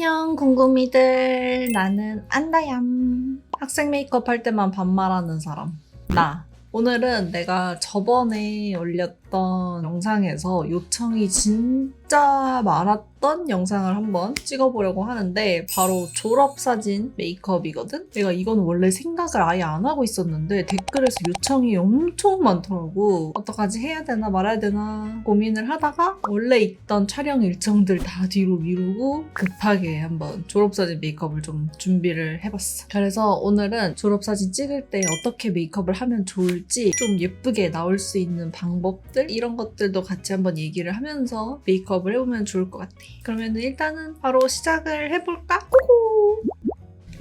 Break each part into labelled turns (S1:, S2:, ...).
S1: 안녕 궁금이들, 나는 안다얌. 학생 메이크업 할 때만 반말하는 사람 나. 오늘은 내가 저번에 올렸던 영상에서 요청이 진짜 많았던 영상을 한번 찍어보려고 하는데, 바로 졸업사진 메이크업이거든? 내가 이건 원래 생각을 아예 안 하고 있었는데 댓글에서 요청이 엄청 많더라고. 어떡하지, 해야 되나 말아야 되나 고민을 하다가 원래 있던 촬영 일정들 다 뒤로 미루고 급하게 한번 졸업사진 메이크업을 좀 준비를 해봤어. 그래서 오늘은 졸업사진 찍을 때 어떻게 메이크업을 하면 좋을지, 좀 예쁘게 나올 수 있는 방법들, 이런 것들도 같이 한번 얘기를 하면서 메이크업을 해보면 좋을 것 같아. 그러면 일단은 바로 시작을 해볼까? 고고!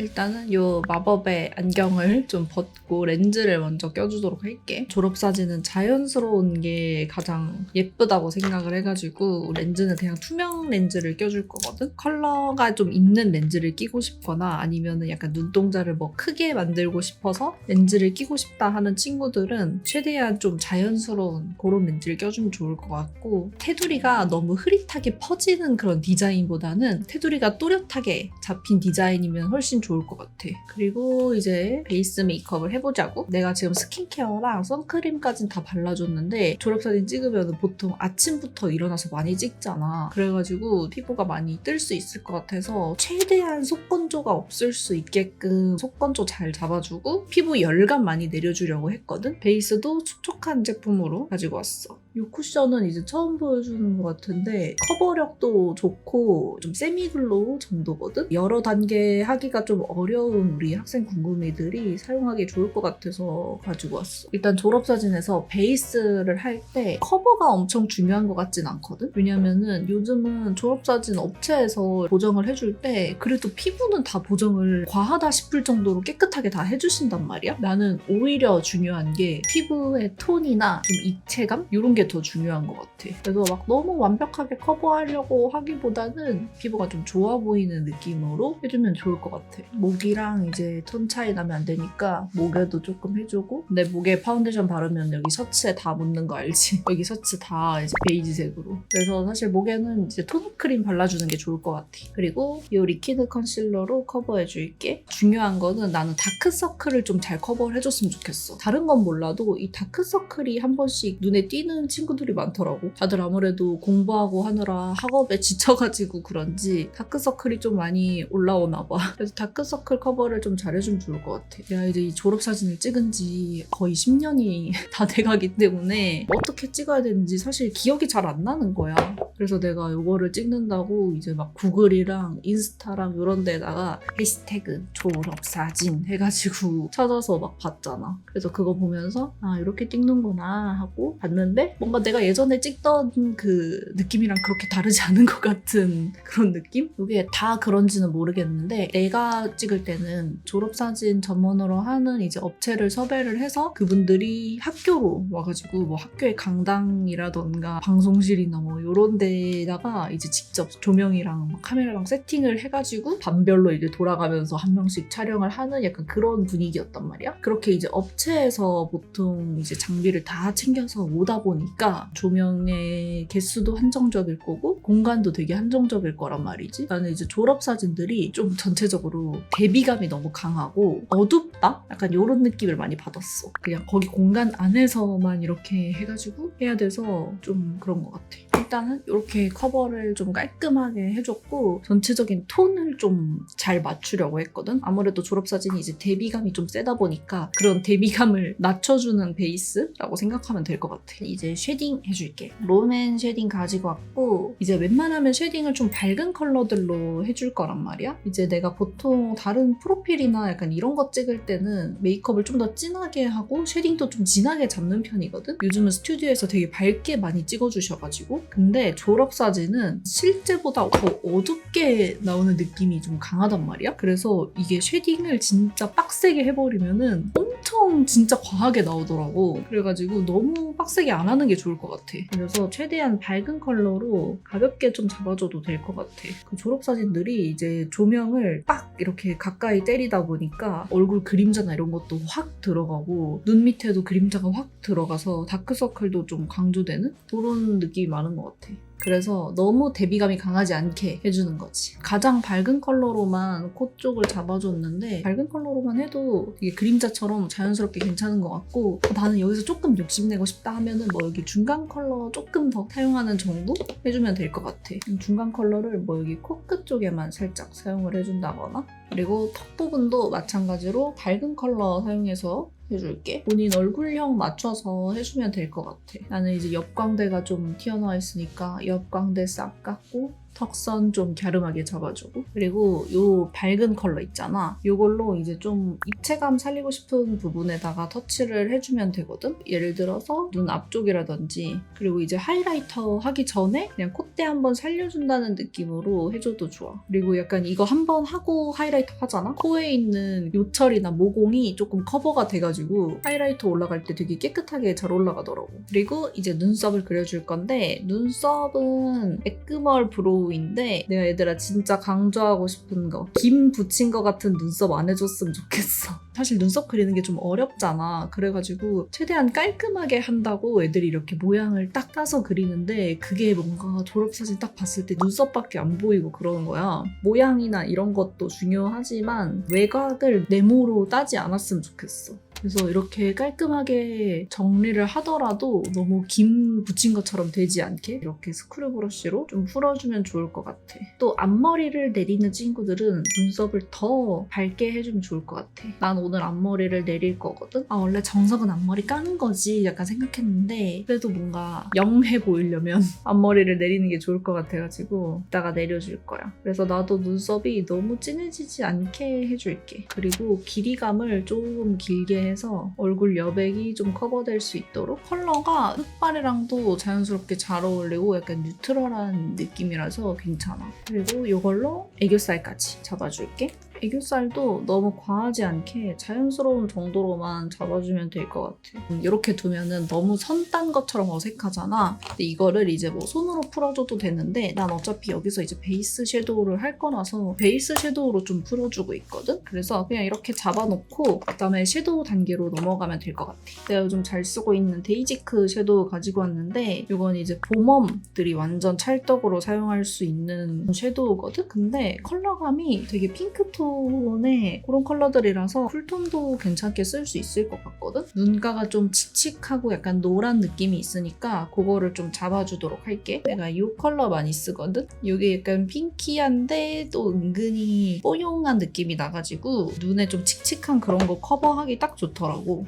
S1: 일단은 요 마법의 안경을 좀 벗고 렌즈를 먼저 껴주도록 할게. 졸업사진은 자연스러운 게 가장 예쁘다고 생각을 해가지고 렌즈는 그냥 투명 렌즈를 껴줄 거거든? 컬러가 좀 있는 렌즈를 끼고 싶거나 아니면은 약간 눈동자를 뭐 크게 만들고 싶어서 렌즈를 끼고 싶다 하는 친구들은 최대한 좀 자연스러운 그런 렌즈를 껴주면 좋을 것 같고, 테두리가 너무 흐릿하게 퍼지는 그런 디자인보다는 테두리가 또렷하게 잡힌 디자인이면 훨씬 좋을 것 같아. 그리고 이제 베이스 메이크업을 해보자고. 내가 지금 스킨케어랑 선크림까지는 다 발라줬는데 졸업사진 찍으면 보통 아침부터 일어나서 많이 찍잖아. 그래가지고 피부가 많이 뜰 수 있을 것 같아서 최대한 속건조가 없을 수 있게끔 속건조 잘 잡아주고 피부 열감 많이 내려주려고 했거든. 베이스도 촉촉한 제품으로 가지고 왔어. 이 쿠션은 이제 처음 보여주는 것 같은데 커버력도 좋고 좀 세미글로우 정도거든? 여러 단계 하기가 좀 어려운 우리 학생 궁금이들이 사용하기 좋을 것 같아서 가지고 왔어. 일단 졸업사진에서 베이스를 할 때 커버가 엄청 중요한 것 같진 않거든? 왜냐면은 요즘은 졸업사진 업체에서 보정을 해줄 때 그래도 피부는 다 보정을 과하다 싶을 정도로 깨끗하게 다 해주신단 말이야? 나는 오히려 중요한 게 피부의 톤이나 좀 입체감? 이런 게 더 중요한 것 같아. 그래서 막 너무 완벽하게 커버하려고 하기보다는 피부가 좀 좋아 보이는 느낌으로 해주면 좋을 것 같아. 목이랑 이제 톤 차이 나면 안 되니까 목에도 조금 해주고, 내 목에 파운데이션 바르면 여기 셔츠에 다 묻는 거 알지? 여기 셔츠 다 이제 베이지색으로. 그래서 사실 목에는 이제 톤업 크림 발라주는 게 좋을 것 같아. 그리고 이 리퀴드 컨실러로 커버해줄게. 중요한 거는 나는 다크서클을 좀 잘 커버를 해줬으면 좋겠어. 다른 건 몰라도 이 다크서클이 한 번씩 눈에 띄는 친구들이 많더라고. 다들 아무래도 공부하고 하느라 학업에 지쳐가지고 그런지 다크서클이 좀 많이 올라오나 봐. 그래서 다크서클 커버를 좀 잘해주면 좋을 것 같아. 내가 이제 이 졸업사진을 찍은 지 거의 10년이 다 돼가기 때문에 어떻게 찍어야 되는지 사실 기억이 잘 안 나는 거야. 그래서 내가 이거를 찍는다고 이제 막 구글이랑 인스타랑 이런 데다가 해시태그 졸업사진 해가지고 찾아서 막 봤잖아. 그래서 그거 보면서 아, 이렇게 찍는구나 하고 봤는데 뭔가 내가 예전에 찍던 그 느낌이랑 그렇게 다르지 않은 것 같은 그런 느낌? 이게 다 그런지는 모르겠는데 내가 찍을 때는 졸업사진 전문으로 하는 이제 업체를 섭외를 해서 그분들이 학교로 와가지고 뭐 학교의 강당이라던가 방송실이나 뭐 이런 데다가 이제 직접 조명이랑 카메라랑 세팅을 해가지고 반별로 이제 돌아가면서 한 명씩 촬영을 하는 약간 그런 분위기였단 말이야. 그렇게 이제 업체에서 보통 이제 장비를 다 챙겨서 오다 보니까 조명의 개수도 한정적일 거고 공간도 되게 한정적일 거란 말이지. 나는 이제 졸업사진들이 좀 전체적으로 대비감이 너무 강하고 어둡다? 약간 이런 느낌을 많이 받았어. 그냥 거기 공간 안에서만 이렇게 해가지고 해야 돼서 좀 그런 것 같아. 일단은 이렇게 커버를 좀 깔끔하게 해줬고 전체적인 톤을 좀 잘 맞추려고 했거든. 아무래도 졸업사진이 이제 대비감이 좀 세다 보니까 그런 대비감을 낮춰주는 베이스라고 생각하면 될 것 같아. 이제 쉐딩 해줄게. 롬앤 쉐딩 가지고 왔고 이제 웬만하면 쉐딩을 좀 밝은 컬러들로 해줄 거란 말이야. 이제 내가 보통 다른 프로필이나 약간 이런 거 찍을 때는 메이크업을 좀 더 진하게 하고 쉐딩도 좀 진하게 잡는 편이거든. 요즘은 스튜디오에서 되게 밝게 많이 찍어주셔가지고. 근데 졸업사진은 실제보다 더 어둡게 나오는 느낌이 좀 강하단 말이야. 그래서 이게 쉐딩을 진짜 빡세게 해버리면은 엄청 진짜 과하게 나오더라고. 그래가지고 너무 빡세게 안 하는 게 좋을 것 같아. 그래서 최대한 밝은 컬러로 가볍게 좀 잡아줘도 될 것 같아. 그 졸업사진들이 이제 조명을 빡 이렇게 가까이 때리다 보니까 얼굴 그림자나 이런 것도 확 들어가고 눈 밑에도 그림자가 확 들어가서 다크서클도 좀 강조되는 그런 느낌이 많은 것 같아. 그래서 너무 대비감이 강하지 않게 해주는 거지. 가장 밝은 컬러로만 코 쪽을 잡아줬는데 밝은 컬러로만 해도 되게 그림자처럼 자연스럽게 괜찮은 것 같고 나는 여기서 조금 욕심내고 싶다 하면은 뭐 여기 중간 컬러 조금 더 사용하는 정도 해주면 될 것 같아. 중간 컬러를 뭐 여기 코끝 쪽에만 살짝 사용을 해준다거나 그리고 턱 부분도 마찬가지로 밝은 컬러 사용해서 해줄게. 본인 얼굴형 맞춰서 해주면 될 것 같아. 나는 이제 옆광대가 좀 튀어나와 있으니까 옆광대 싹 깎고 턱선 좀 갸름하게 잡아주고 그리고 요 밝은 컬러 있잖아. 요걸로 이제 좀 입체감 살리고 싶은 부분에다가 터치를 해주면 되거든. 예를 들어서 눈 앞쪽이라든지 그리고 이제 하이라이터 하기 전에 그냥 콧대 한번 살려준다는 느낌으로 해줘도 좋아. 그리고 약간 이거 한번 하고 하이라이터 하잖아? 코에 있는 요철이나 모공이 조금 커버가 돼가지고 하이라이터 올라갈 때 되게 깨끗하게 잘 올라가더라고. 그리고 이제 눈썹을 그려줄 건데 눈썹은 에크멀 브로우 인데 내가 얘들아 진짜 강조하고 싶은 거 김 붙인 거 같은 눈썹 안 해줬으면 좋겠어. 사실 눈썹 그리는 게 좀 어렵잖아. 그래가지고 최대한 깔끔하게 한다고 애들이 이렇게 모양을 딱 따서 그리는데 그게 뭔가 졸업사진 딱 봤을 때 눈썹밖에 안 보이고 그러는 거야. 모양이나 이런 것도 중요하지만 외곽을 네모로 따지 않았으면 좋겠어. 그래서 이렇게 깔끔하게 정리를 하더라도 너무 김 붙인 것처럼 되지 않게 이렇게 스크류 브러쉬로 좀 풀어주면 좋을 것 같아. 또 앞머리를 내리는 친구들은 눈썹을 더 밝게 해주면 좋을 것 같아. 난 오늘 앞머리를 내릴 거거든? 원래 정석은 앞머리 까는 거지 약간 생각했는데 그래도 뭔가 영해 보이려면 앞머리를 내리는 게 좋을 것 같아가지고 이따가 내려줄 거야. 그래서 나도 눈썹이 너무 진해지지 않게 해줄게. 그리고 길이감을 조금 길게 해서 얼굴 여백이 좀 커버될 수 있도록 컬러가 흑발이랑도 자연스럽게 잘 어울리고 약간 뉴트럴한 느낌이라서 괜찮아. 그리고 이걸로 애교살까지 잡아줄게. 애교살도 너무 과하지 않게 자연스러운 정도로만 잡아주면 될 것 같아. 이렇게 두면은 너무 선 딴 것처럼 어색하잖아. 근데 이거를 이제 뭐 손으로 풀어줘도 되는데 난 어차피 여기서 이제 베이스 섀도우를 할 거라서 베이스 섀도우로 좀 풀어주고 있거든? 그래서 그냥 이렇게 잡아놓고 그다음에 섀도우 단계로 넘어가면 될 것 같아. 내가 요즘 잘 쓰고 있는 데이지크 섀도우 가지고 왔는데 이건 이제 봄웜들이 완전 찰떡으로 사용할 수 있는 섀도우거든? 근데 컬러감이 되게 핑크톤의 그런 컬러들이라서 쿨톤도 괜찮게 쓸 수 있을 것 같거든? 눈가가 좀 칙칙하고 약간 노란 느낌이 있으니까 그거를 좀 잡아주도록 할게. 내가 이 컬러 많이 쓰거든? 이게 약간 핑키한데 또 은근히 뽀용한 느낌이 나가지고 눈에 좀 칙칙한 그런 거 커버하기 딱 좋더라고.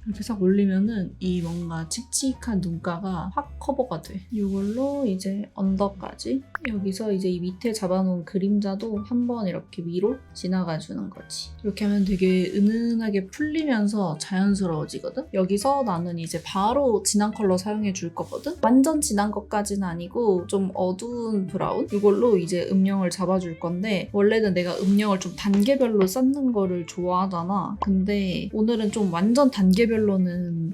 S1: 이렇게 싹 올리면은 이 뭔가 칙칙한 눈가가 확 커버가 돼. 이걸로 이제 언더까지 여기서 이제 이 밑에 잡아놓은 그림자도 한번 이렇게 위로 지나가주는 거지. 이렇게 하면 되게 은은하게 풀리면서 자연스러워지거든? 여기서 나는 이제 바로 진한 컬러 사용해 줄 거거든? 완전 진한 것까지는 아니고 좀 어두운 브라운? 이걸로 이제 음영을 잡아줄 건데 원래는 내가 음영을 좀 단계별로 쌓는 거를 좋아하잖아. 근데 오늘은 좀 완전 단계별로는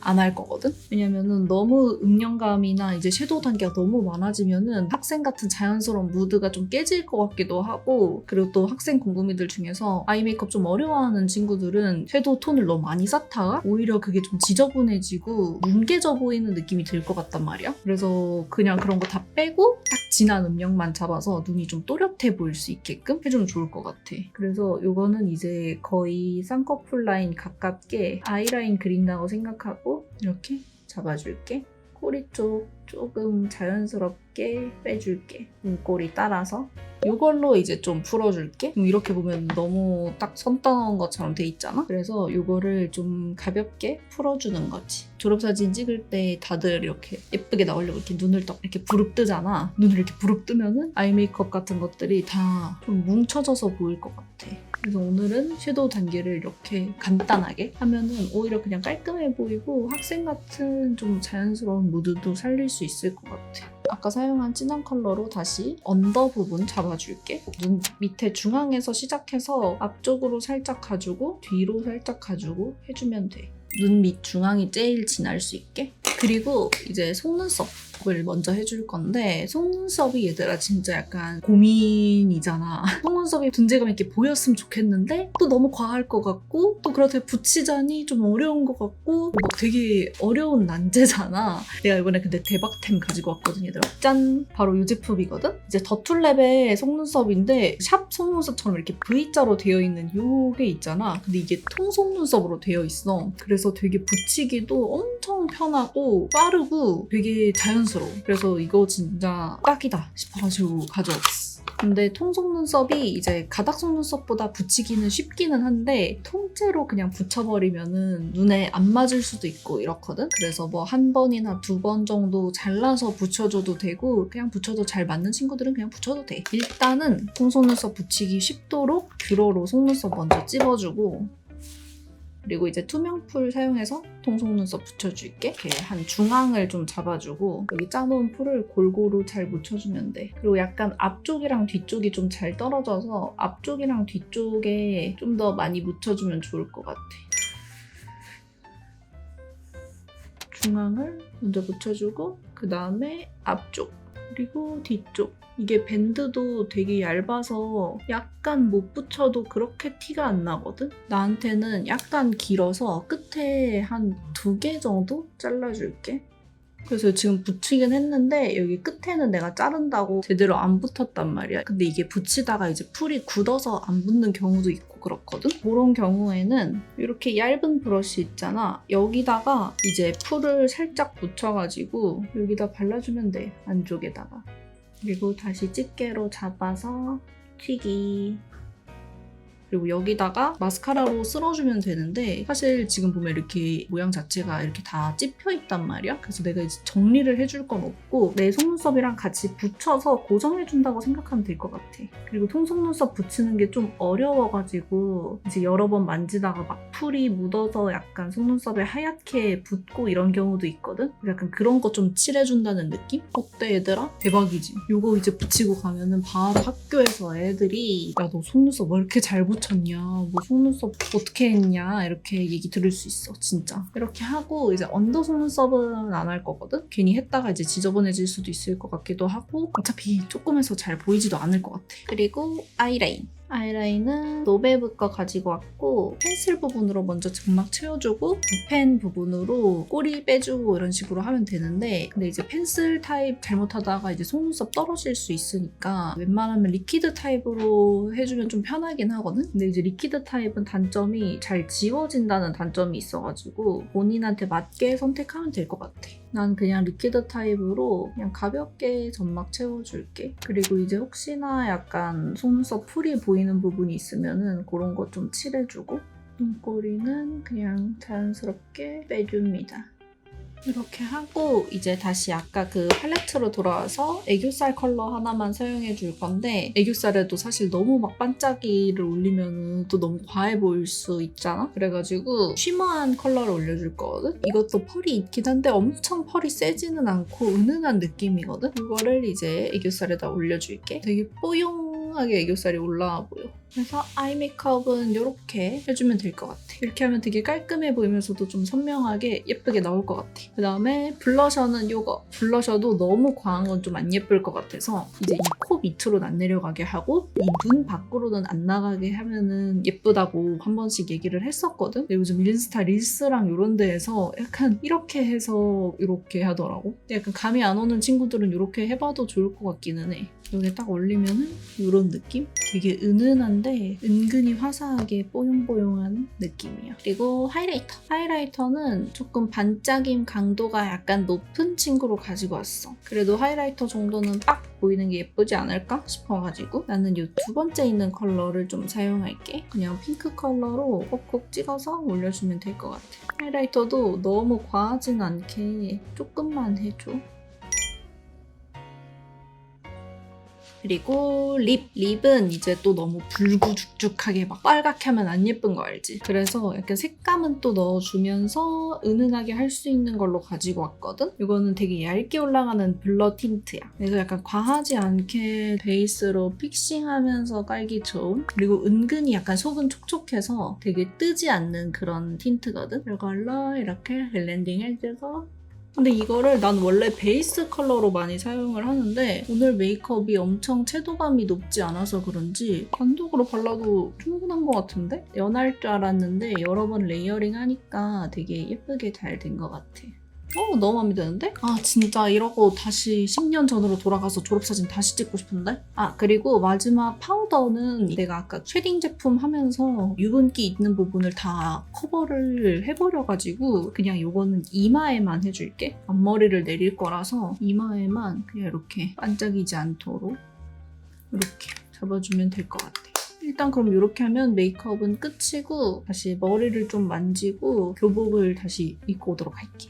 S1: 안 할 거거든? 왜냐면은 너무 음영감이나 이제 섀도우 단계가 너무 많아지면은 학생 같은 자연스러운 무드가 좀 깨질 것 같기도 하고 그리고 또 학생 공부미들 중에서 아이 메이크업 좀 어려워하는 친구들은 섀도우 톤을 너무 많이 쌓다가 오히려 그게 좀 지저분해지고 뭉개져 보이는 느낌이 들 것 같단 말이야. 그래서 그냥 그런 거 다 빼고 딱 진한 음영만 잡아서 눈이 좀 또렷해 보일 수 있게끔 해주면 좋을 것 같아. 그래서 이거는 이제 거의 쌍꺼풀 라인 가깝게 아이라인 그린다고 생각하고 이렇게 잡아줄게. 꼬리 쪽 조금 자연스럽게 빼줄게. 눈꼬리 따라서. 이걸로 이제 좀 풀어줄게. 이렇게 보면 너무 딱 선 따놓은 것처럼 돼 있잖아? 그래서 이거를 좀 가볍게 풀어주는 거지. 졸업사진 찍을 때 다들 이렇게 예쁘게 나오려고 이렇게 눈을 딱 이렇게 부릅뜨잖아. 눈을 이렇게 부릅뜨면은 아이 메이크업 같은 것들이 다 좀 뭉쳐져서 보일 것 같아. 그래서 오늘은 섀도우 단계를 이렇게 간단하게 하면은 오히려 그냥 깔끔해 보이고 학생 같은 좀 자연스러운 무드도 살릴 수 있을 것 같아. 아까 사용한 진한 컬러로 다시 언더 부분 잡아줄게. 눈 밑에 중앙에서 시작해서 앞쪽으로 살짝 가주고 뒤로 살짝 가주고 해주면 돼. 눈 밑 중앙이 제일 진할 수 있게. 그리고 이제 속눈썹 속눈썹을 먼저 해줄 건데 속눈썹이 얘들아 진짜 약간 고민이잖아. 속눈썹이 존재감 있게 보였으면 좋겠는데 또 너무 과할 것 같고 또 그렇다고 붙이자니 좀 어려운 것 같고 막 되게 어려운 난제잖아. 내가 이번에 근데 대박템 가지고 왔거든 얘들아. 짠! 바로 이 제품이거든? 이제 더툴랩의 속눈썹인데 샵 속눈썹처럼 이렇게 V자로 되어 있는 요게 있잖아. 근데 이게 통속눈썹으로 되어 있어. 그래서 되게 붙이기도 엄청 편하고 빠르고 되게 자연스러워. 그래서 이거 진짜 딱이다 싶어가지고 가져왔어. 근데 통속눈썹이 이제 가닥 속눈썹보다 붙이기는 쉽기는 한데 통째로 그냥 붙여버리면은 눈에 안 맞을 수도 있고 이렇거든? 그래서 뭐 한 번이나 두 번 정도 잘라서 붙여줘도 되고 그냥 붙여도 잘 맞는 친구들은 그냥 붙여도 돼. 일단은 통속눈썹 붙이기 쉽도록 뷰러로 속눈썹 먼저 찝어주고 그리고 이제 투명풀 사용해서 통속눈썹 붙여줄게. 이렇게 한 중앙을 좀 잡아주고 여기 짜놓은 풀을 골고루 잘 묻혀주면 돼. 그리고 약간 앞쪽이랑 뒤쪽이 좀 잘 떨어져서 앞쪽이랑 뒤쪽에 좀 더 많이 묻혀주면 좋을 것 같아. 중앙을 먼저 묻혀주고 그 다음에 앞쪽 그리고 뒤쪽. 이게 밴드도 되게 얇아서 약간 못 붙여도 그렇게 티가 안 나거든? 나한테는 약간 길어서 끝에 한 2개 정도 잘라줄게. 그래서 지금 붙이긴 했는데 여기 끝에는 내가 자른다고 제대로 안 붙었단 말이야. 근데 이게 붙이다가 이제 풀이 굳어서 안 붙는 경우도 있고 그렇거든? 그런 경우에는 이렇게 얇은 브러쉬 있잖아. 여기다가 이제 풀을 살짝 붙여가지고 여기다 발라주면 돼. 안쪽에다가. 그리고 다시 집게로 잡아서 튀기. 그리고 여기다가 마스카라로 쓸어주면 되는데 사실 지금 보면 이렇게 모양 자체가 이렇게 다 찝혀있단 말이야. 그래서 내가 이제 정리를 해줄 건 없고 내 속눈썹이랑 같이 붙여서 고정해준다고 생각하면 될 것 같아. 그리고 통속눈썹 붙이는 게 좀 어려워가지고 이제 여러 번 만지다가 막 풀이 묻어서 약간 속눈썹에 하얗게 붙고 이런 경우도 있거든? 약간 그런 거 좀 칠해준다는 느낌? 어때 얘들아? 대박이지? 이거 이제 붙이고 가면은 바로 학교에서 애들이 야 너 속눈썹 왜 이렇게 잘 붙였냐? 뭐 속눈썹 어떻게 했냐? 이렇게 얘기 들을 수 있어 진짜. 이렇게 하고 이제 언더 속눈썹은 안 할 거거든? 괜히 했다가 이제 지저분해질 수도 있을 것 같기도 하고 어차피 조금 해서 잘 보이지도 않을 것 같아. 그리고 아이라인. 아이라인은 노베브 거 가지고 왔고 펜슬 부분으로 먼저 점막 채워주고 붓펜 부분으로 꼬리 빼주고 이런 식으로 하면 되는데 근데 이제 펜슬 타입 잘못하다가 이제 속눈썹 떨어질 수 있으니까 웬만하면 리퀴드 타입으로 해주면 좀 편하긴 하거든? 근데 이제 리퀴드 타입은 단점이 잘 지워진다는 단점이 있어가지고 본인한테 맞게 선택하면 될 것 같아. 난 그냥 리퀴드 타입으로 그냥 가볍게 점막 채워줄게. 그리고 이제 혹시나 약간 속눈썹 풀이 보이는 부분이 있으면은 그런 거 좀 칠해주고 눈꼬리는 그냥 자연스럽게 빼줍니다. 이렇게 하고 이제 다시 아까 그 팔레트로 돌아와서 애교살 컬러 하나만 사용해 줄 건데 애교살에도 사실 너무 막 반짝이를 올리면 또 너무 과해 보일 수 있잖아? 그래가지고 쉬머한 컬러를 올려줄 거거든? 이것도 펄이 있긴 한데 엄청 펄이 세지는 않고 은은한 느낌이거든? 이거를 이제 애교살에다 올려줄게. 되게 뽀용하게 애교살이 올라와 보여. 그래서 아이 메이크업은 이렇게 해주면 될 것 같아. 이렇게 하면 되게 깔끔해 보이면서도 좀 선명하게 예쁘게 나올 것 같아. 그 다음에 블러셔는 이거. 블러셔도 너무 과한 건 좀 안 예쁠 것 같아서 이제 이 코 밑으로는 안 내려가게 하고 이 눈 밖으로는 안 나가게 하면은 예쁘다고 한 번씩 얘기를 했었거든? 근데 요즘 인스타 릴스랑 이런 데에서 약간 이렇게 해서 이렇게 하더라고. 약간 감이 안 오는 친구들은 이렇게 해봐도 좋을 것 같기는 해. 여기 딱 올리면은 이런 느낌? 되게 은은한데 은근히 화사하게 뽀용뽀용한 느낌이야. 그리고 하이라이터. 하이라이터는 조금 반짝임 강도가 약간 높은 친구로 가지고 왔어. 그래도 하이라이터 정도는 빡 보이는 게 예쁘지 않을까 싶어가지고 나는 이 두 번째 있는 컬러를 좀 사용할게. 그냥 핑크 컬러로 콕콕 찍어서 올려주면 될 것 같아. 하이라이터도 너무 과하진 않게 조금만 해줘. 그리고 립은 이제 또 너무 붉고 죽죽하게 막 빨갛게 하면 안 예쁜 거 알지? 그래서 약간 색감은 또 넣어주면서 은은하게 할 수 있는 걸로 가지고 왔거든? 이거는 되게 얇게 올라가는 블러 틴트야. 그래서 약간 과하지 않게 베이스로 픽싱하면서 깔기 좋은? 그리고 은근히 약간 속은 촉촉해서 되게 뜨지 않는 그런 틴트거든? 이걸로 이렇게 블렌딩 해줘서 근데 이거를 난 원래 베이스 컬러로 많이 사용을 하는데 오늘 메이크업이 엄청 채도감이 높지 않아서 그런지 단독으로 발라도 충분한 것 같은데? 연할 줄 알았는데 여러 번 레이어링 하니까 되게 예쁘게 잘 된 것 같아. 너무 마음에 드는데? 아 진짜 이러고 다시 10년 전으로 돌아가서 졸업사진 다시 찍고 싶은데? 아 그리고 마지막 파우더는 내가 아까 쉐딩 제품 하면서 유분기 있는 부분을 다 커버를 해버려가지고 그냥 이거는 이마에만 해줄게. 앞머리를 내릴 거라서 이마에만 그냥 이렇게 반짝이지 않도록 이렇게 잡아주면 될 것 같아. 일단 그럼 이렇게 하면 메이크업은 끝이고 다시 머리를 좀 만지고 교복을 다시 입고 오도록 할게.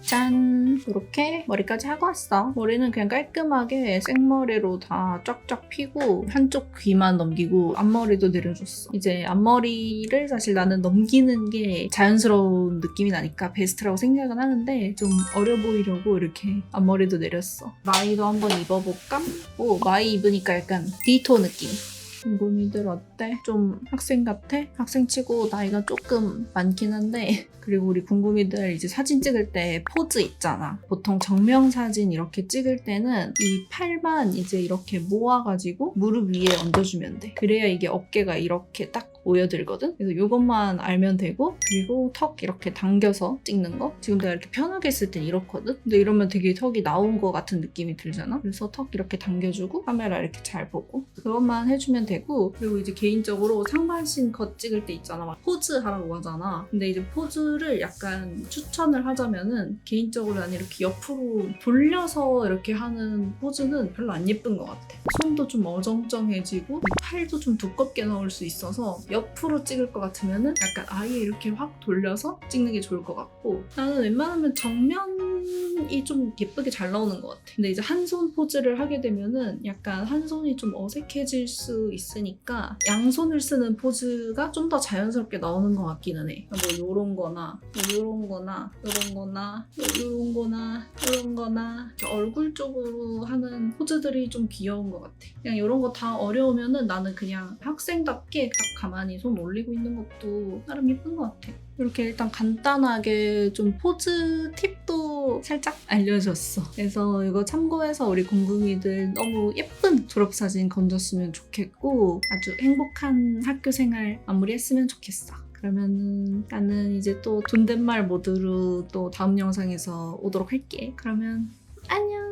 S1: 짠! 이렇게 머리까지 하고 왔어. 머리는 그냥 깔끔하게 생머리로 다 쫙쫙 피고 한쪽 귀만 넘기고 앞머리도 내려줬어. 이제 앞머리를 사실 나는 넘기는 게 자연스러운 느낌이 나니까 베스트라고 생각은 하는데 좀 어려 보이려고 이렇게 앞머리도 내렸어. 마이도 한번 입어볼까? 오, 마이 입으니까 약간 디토 느낌. 궁금이들 어때? 좀 학생 같아? 학생치고 나이가 조금 많긴 한데 그리고 우리 궁금이들 이제 사진 찍을 때 포즈 있잖아. 보통 정면사진 이렇게 찍을 때는 이 팔만 이제 이렇게 모아가지고 무릎 위에 얹어주면 돼. 그래야 이게 어깨가 이렇게 딱 모여들거든? 그래서 이것만 알면 되고 그리고 턱 이렇게 당겨서 찍는 거? 지금 내가 이렇게 편하게 했을 땐 이렇거든? 근데 이러면 되게 턱이 나온 것 같은 느낌이 들잖아? 그래서 턱 이렇게 당겨주고 카메라 이렇게 잘 보고 그것만 해주면 되고 그리고 이제 개인적으로 상반신 컷 찍을 때 있잖아. 막 포즈 하라고 하잖아. 근데 이제 포즈를 약간 추천을 하자면은 개인적으로 난 이렇게 옆으로 돌려서 이렇게 하는 포즈는 별로 안 예쁜 것 같아. 손도 좀 어정쩡해지고 팔도 좀 두껍게 나올 수 있어서 옆으로 찍을 것 같으면은 약간 아예 이렇게 확 돌려서 찍는 게 좋을 것 같고 나는 웬만하면 정면이 좀 예쁘게 잘 나오는 것 같아. 근데 이제 한 손 포즈를 하게 되면은 약간 한 손이 좀 어색해질 수 있으니까 양손을 쓰는 포즈가 좀 더 자연스럽게 나오는 것 같기는 해. 뭐 요런 거나 요런 거나 요런 거나 요런 거나 요런 거나 얼굴 쪽으로 하는 포즈들이 좀 귀여운 것 같아. 그냥 이런 거 다 어려우면은 나는 그냥 학생답게 딱 가만히 손 올리고 있는 것도 나름 예쁜 것 같아. 이렇게 일단 간단하게 좀 포즈 팁도 살짝 알려줬어. 그래서 이거 참고해서 우리 궁금이들 너무 예쁜 졸업사진 건졌으면 좋겠고 아주 행복한 학교생활 마무리했으면 좋겠어. 그러면은 나는 이제 또 존댓말 모드로 또 다음 영상에서 오도록 할게. 그러면 안녕.